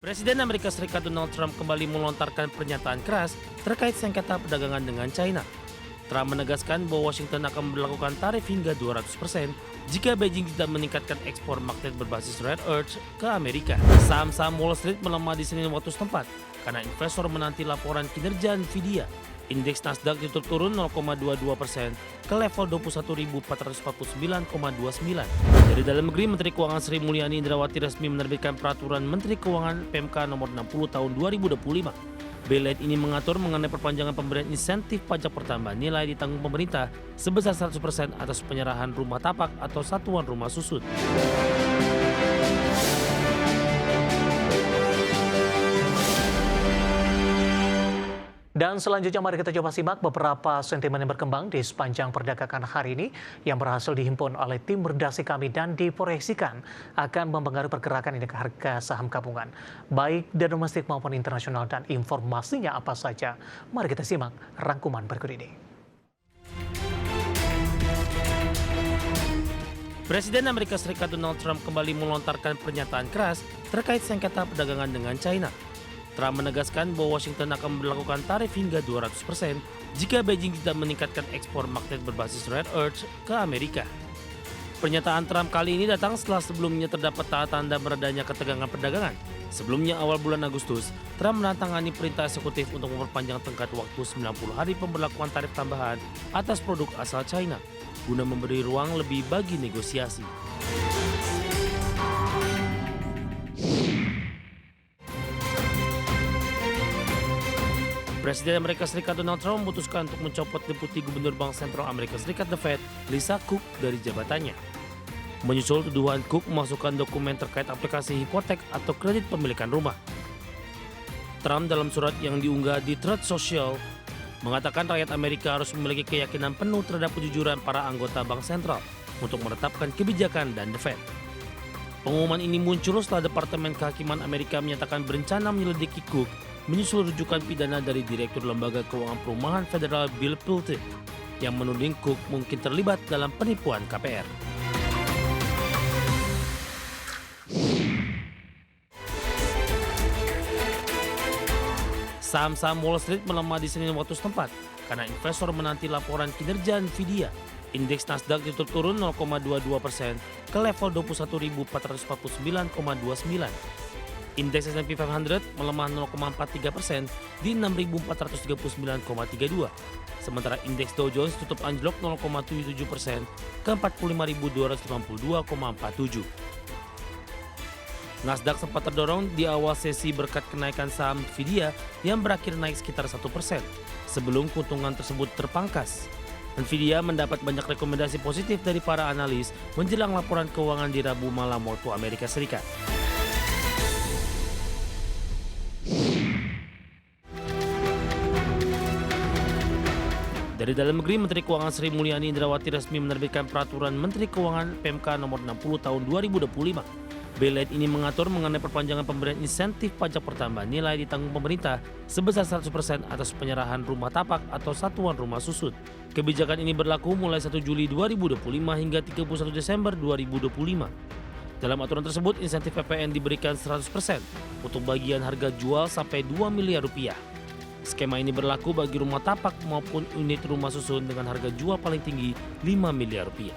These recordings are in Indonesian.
Presiden Amerika Serikat Donald Trump kembali melontarkan pernyataan keras terkait sengketa perdagangan dengan China. Trump menegaskan bahwa Washington akan memberlakukan tarif hingga 200% jika Beijing tidak meningkatkan ekspor magnet berbasis rare earth ke Amerika. Saham-saham Wall Street melemah di Senin waktu setempat karena investor menanti laporan kinerja Nvidia. Indeks Nasdaq ditutup turun 0,22% ke level 21.449,29. Dari dalam negeri, Menteri Keuangan Sri Mulyani Indrawati resmi menerbitkan Peraturan Menteri Keuangan PMK nomor 60 tahun 2025. Bailout ini mengatur mengenai perpanjangan pemberian insentif pajak pertambahan nilai ditanggung pemerintah sebesar 100% atas penyerahan rumah tapak atau satuan rumah susun. Dan selanjutnya mari kita coba simak beberapa sentimen yang berkembang di sepanjang perdagangan hari ini yang berhasil dihimpun oleh tim redaksi kami dan diproyeksikan akan mempengaruhi pergerakan indeks harga saham gabungan, baik dari domestik maupun internasional, dan informasinya apa saja. Mari kita simak rangkuman berikut ini. Presiden Amerika Serikat Donald Trump kembali melontarkan pernyataan keras terkait sengketa perdagangan dengan China. Trump menegaskan bahwa Washington akan memberlakukan tarif hingga 200% jika Beijing tidak meningkatkan ekspor magnet berbasis rare earth ke Amerika. Pernyataan Trump kali ini datang setelah sebelumnya terdapat tanda meredanya ketegangan perdagangan. Sebelumnya awal bulan Agustus, Trump menandatangani perintah eksekutif untuk memperpanjang tenggat waktu 90 hari pemberlakuan tarif tambahan atas produk asal China, guna memberi ruang lebih bagi negosiasi. Presiden Amerika Serikat Donald Trump memutuskan untuk mencopot Deputi Gubernur Bank Sentral Amerika Serikat The Fed, Lisa Cook, dari jabatannya. Menyusul tuduhan Cook memasukkan dokumen terkait aplikasi hipotek atau kredit pemilikan rumah. Trump dalam surat yang diunggah di Truth Social mengatakan rakyat Amerika harus memiliki keyakinan penuh terhadap kejujuran para anggota Bank Sentral untuk menetapkan kebijakan dan The Fed. Pengumuman ini muncul setelah Departemen Kehakiman Amerika menyatakan berencana menyelidiki Cook menyusul rujukan pidana dari Direktur Lembaga Keuangan Perumahan Federal Bill Pulte yang menuding Cook mungkin terlibat dalam penipuan KPR. Saham-saham Wall Street melemah di Senin waktu setempat karena investor menanti laporan kinerja Nvidia. Indeks Nasdaq ditutup turun 0,22% ke level 21.449,29. Indeks S&P 500 melemah 0,43% di 6.439,32. Sementara indeks Dow Jones tutup anjlok 0,77% ke 45.252,47. Nasdaq sempat terdorong di awal sesi berkat kenaikan saham Nvidia yang berakhir naik sekitar 1% sebelum keuntungan tersebut terpangkas. Nvidia mendapat banyak rekomendasi positif dari para analis menjelang laporan keuangan di Rabu malam waktu Amerika Serikat. Dari dalam negeri, Menteri Keuangan Sri Mulyani Indrawati resmi menerbitkan Peraturan Menteri Keuangan PMK nomor 60 tahun 2025. Bailout ini mengatur mengenai perpanjangan pemberian insentif pajak pertambahan nilai ditanggung pemerintah sebesar 100% atas penyerahan rumah tapak atau satuan rumah susun. Kebijakan ini berlaku mulai 1 Juli 2025 hingga 31 Desember 2025. Dalam aturan tersebut, insentif PPN diberikan 100% untuk bagian harga jual sampai 2 miliar rupiah. Skema ini berlaku bagi rumah tapak maupun unit rumah susun dengan harga jual paling tinggi 5 miliar rupiah.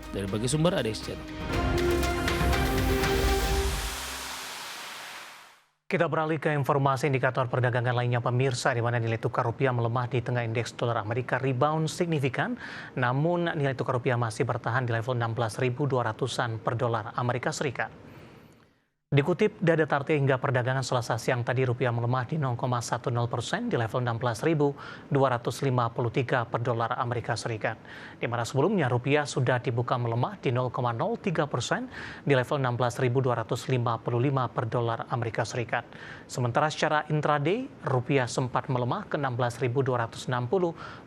Dari berbagai sumber ada Channel. Kita beralih ke informasi indikator perdagangan lainnya pemirsa, di mana nilai tukar rupiah melemah di tengah indeks dolar Amerika rebound signifikan, namun nilai tukar rupiah masih bertahan di level 16.200-an per dolar Amerika Serikat. Dikutip data Tarti hingga perdagangan Selasa siang tadi, rupiah melemah di 0,10% di level 16.253 per dolar Amerika Serikat. Di mana sebelumnya rupiah sudah dibuka melemah di 0,03% di level 16.255 per dolar Amerika Serikat. Sementara secara intraday, rupiah sempat melemah ke 16.260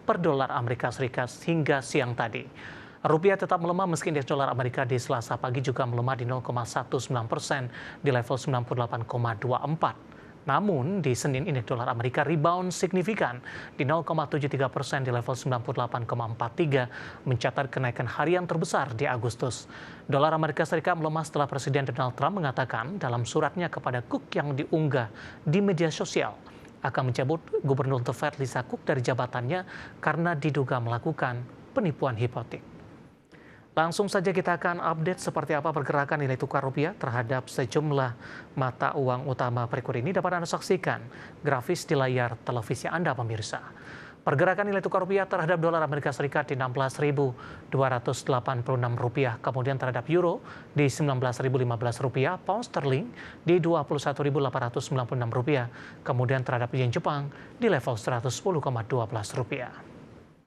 per dolar Amerika Serikat hingga siang tadi. Rupiah tetap melemah meski indeks dolar Amerika di Selasa pagi juga melemah di 0,19% di level 98,24. Namun, di Senin indeks dolar Amerika rebound signifikan di 0,73% di level 98,43, mencatat kenaikan harian terbesar di Agustus. Dolar Amerika Serikat melemah setelah Presiden Donald Trump mengatakan dalam suratnya kepada Cook yang diunggah di media sosial akan mencabut Gubernur The Fed Lisa Cook dari jabatannya karena diduga melakukan penipuan hipotek. Langsung saja kita akan update seperti apa pergerakan nilai tukar rupiah terhadap sejumlah mata uang utama berikut ini. Dapat Anda saksikan grafis di layar televisi Anda, pemirsa. Pergerakan nilai tukar rupiah terhadap dolar Amerika Serikat di 16.286 rupiah, kemudian terhadap euro di 19.015 rupiah, pound sterling di 21.896 rupiah, kemudian terhadap yen Jepang di level 110,12 rupiah.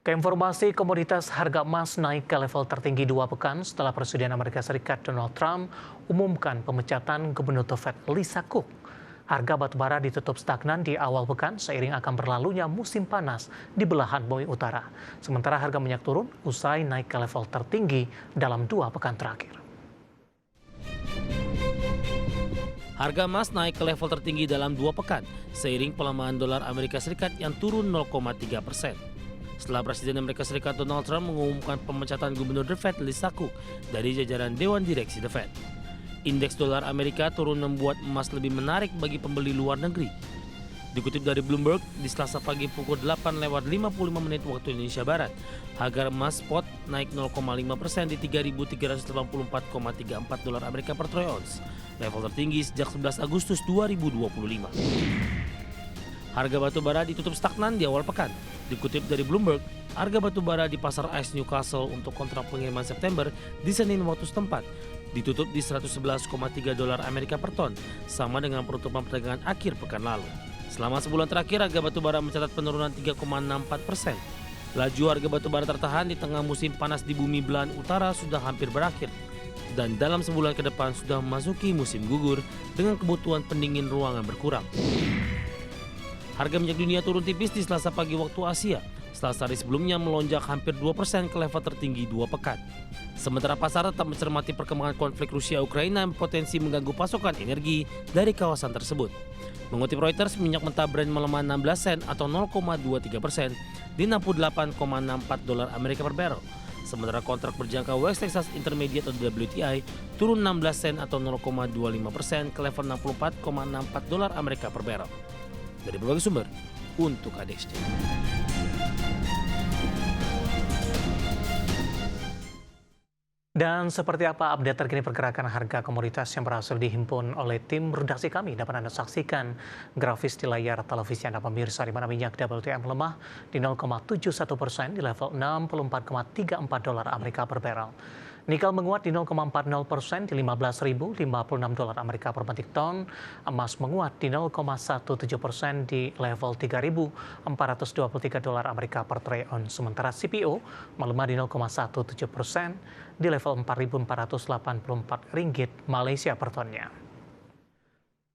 Keinformasi komoditas, harga emas naik ke level tertinggi 2 pekan setelah Presiden Amerika Serikat Donald Trump umumkan pemecatan Gubernur The Fed Lisa Cook. Harga batubara ditutup stagnan di awal pekan seiring akan berlalunya musim panas di belahan bumi utara. Sementara harga minyak turun usai naik ke level tertinggi dalam 2 pekan terakhir. Harga emas naik ke level tertinggi dalam 2 pekan seiring pelemahan dolar Amerika Serikat yang turun 0,3%. Setelah Presiden Amerika Serikat Donald Trump mengumumkan pemecatan Gubernur The Fed Lisa Cook dari jajaran Dewan Direksi The Fed. Indeks dolar Amerika turun membuat emas lebih menarik bagi pembeli luar negeri. Dikutip dari Bloomberg, di Selasa pagi pukul 8:55 waktu Indonesia Barat, harga emas spot naik 0,5% di 3.384,34 dolar Amerika per troy ounce, level tertinggi sejak 11 Agustus 2025. Harga batu bara ditutup stagnan di awal pekan. Dikutip dari Bloomberg, harga batu bara di pasar ICE Newcastle untuk kontrak pengiriman September di Senin waktu setempat ditutup di 111,3 dolar Amerika per ton, sama dengan penutupan perdagangan akhir pekan lalu. Selama sebulan terakhir, harga batu bara mencatat penurunan 3,64%. Laju harga batu bara tertahan di tengah musim panas di bumi belahan utara sudah hampir berakhir. Dan dalam sebulan ke depan sudah memasuki musim gugur dengan kebutuhan pendingin ruangan berkurang. Harga minyak dunia turun tipis di Selasa pagi waktu Asia, setelah sehari sebelumnya melonjak hampir 2% ke level tertinggi 2 pekan. Sementara pasar tetap mencermati perkembangan konflik Rusia-Ukraina yang berpotensi mengganggu pasokan energi dari kawasan tersebut. Mengutip Reuters, minyak mentah Brent melemah 16 sen atau 0,23% di 68,64 dolar Amerika per barrel. Sementara kontrak berjangka West Texas Intermediate atau WTI turun 16 sen atau 0,25% ke level 64,64 dolar Amerika per barrel. Dari berbagai sumber untuk ADXJ. Dan seperti apa update terkini pergerakan harga komoditas yang berhasil dihimpun oleh tim redaksi kami, dapat Anda saksikan grafis di layar televisi Anda, pemirsa, di mana minyak WTI melemah di 0,71% di level 64,34 dolar Amerika per barrel. Nikel menguat di 0,40% di 15.056 dolar Amerika per metrik ton. Emas menguat di 0,17% di level 3.423 dolar Amerika per troy ounce. Sementara CPO melemah di 0,17% di level 4.484 ringgit Malaysia per tonnya.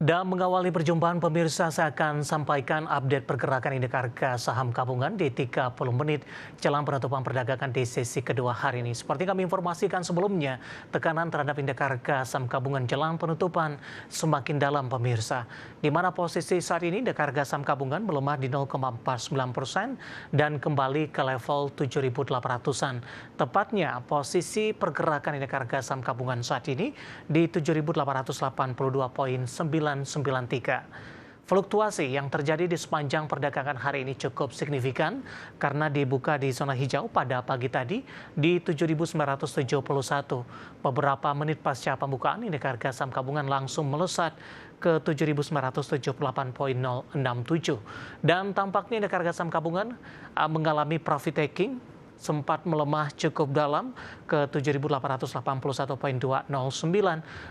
Dan mengawali perjumpaan, pemirsa, saya akan sampaikan update pergerakan indeks harga saham gabungan di 30 menit jelang penutupan perdagangan di sesi kedua hari ini. Seperti kami informasikan sebelumnya, tekanan terhadap indeks harga saham gabungan jelang penutupan semakin dalam, pemirsa. Di mana posisi saat ini indeks harga saham gabungan melemah di 0,49% dan kembali ke level 7.800-an. Tepatnya posisi pergerakan indeks harga saham gabungan saat ini di 7.882,93. Fluktuasi yang terjadi di sepanjang perdagangan hari ini cukup signifikan karena dibuka di zona hijau pada pagi tadi di 7.971. Beberapa menit pasca pembukaan, indeks harga saham gabungan langsung melesat ke 7.978,067. Dan tampaknya indeks harga saham gabungan mengalami profit taking, sempat melemah cukup dalam ke 7.881,209,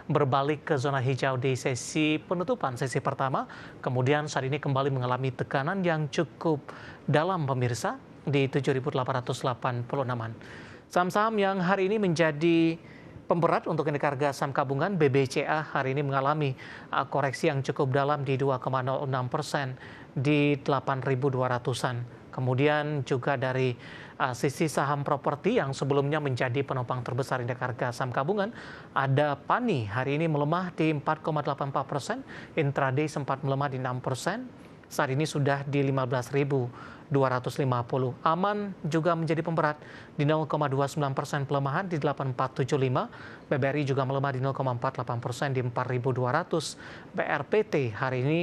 berbalik ke zona hijau di sesi penutupan sesi pertama, kemudian saat ini kembali mengalami tekanan yang cukup dalam, pemirsa, di 7.886-an. Saham-saham yang hari ini menjadi pemberat untuk indeks harga saham gabungan, BBCA hari ini mengalami koreksi yang cukup dalam di 2,06% di 8.200-an. Kemudian juga dari sisi saham properti yang sebelumnya menjadi penopang terbesar indeks harga saham gabungan, ada PANI hari ini melemah di 4,84%, intraday sempat melemah di 6%, saat ini sudah di 15.250. Aman juga menjadi pemberat di 0,29% pelemahan di 8.475, BBRI juga melemah di 0,48% di 4.200, BRPT hari ini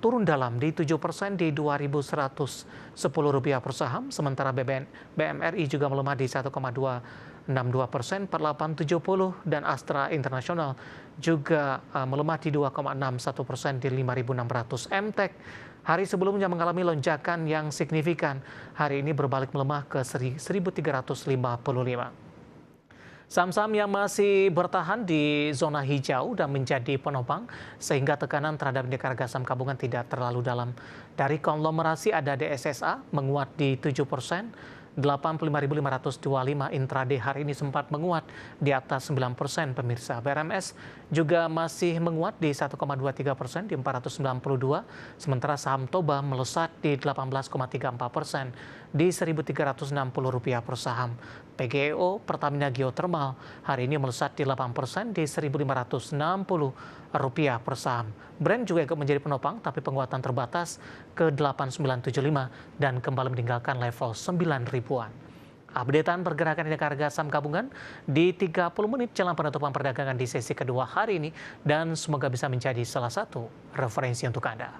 turun dalam di 7% di Rp2.110 per saham, sementara BMRI juga melemah di 1,262%, 4870, dan Astra Internasional juga melemah di 2,61% di 5.600. MTEK hari sebelumnya mengalami lonjakan yang signifikan, hari ini berbalik melemah ke 1.355. Saham-saham yang masih bertahan di zona hijau dan menjadi penopang sehingga tekanan terhadap indeks harga saham gabungan tidak terlalu dalam. Dari konglomerasi ada DSSA menguat di 7%, 85.525, intraday hari ini sempat menguat di atas 9%, pemirsa. BRMS juga masih menguat di 1,23% di 492, sementara saham Toba melesat di 18,34% di Rp1.360 per saham. PGEO Pertamina Geothermal hari ini melesat di 8% di Rp1.560 per saham. Brent juga ikut menjadi penopang, tapi penguatan terbatas ke 8.975 dan kembali meninggalkan level 9.000-an. Updatean pergerakan indeks harga saham gabungan di 30 menit jelang penutupan perdagangan di sesi kedua hari ini, dan semoga bisa menjadi salah satu referensi untuk Anda.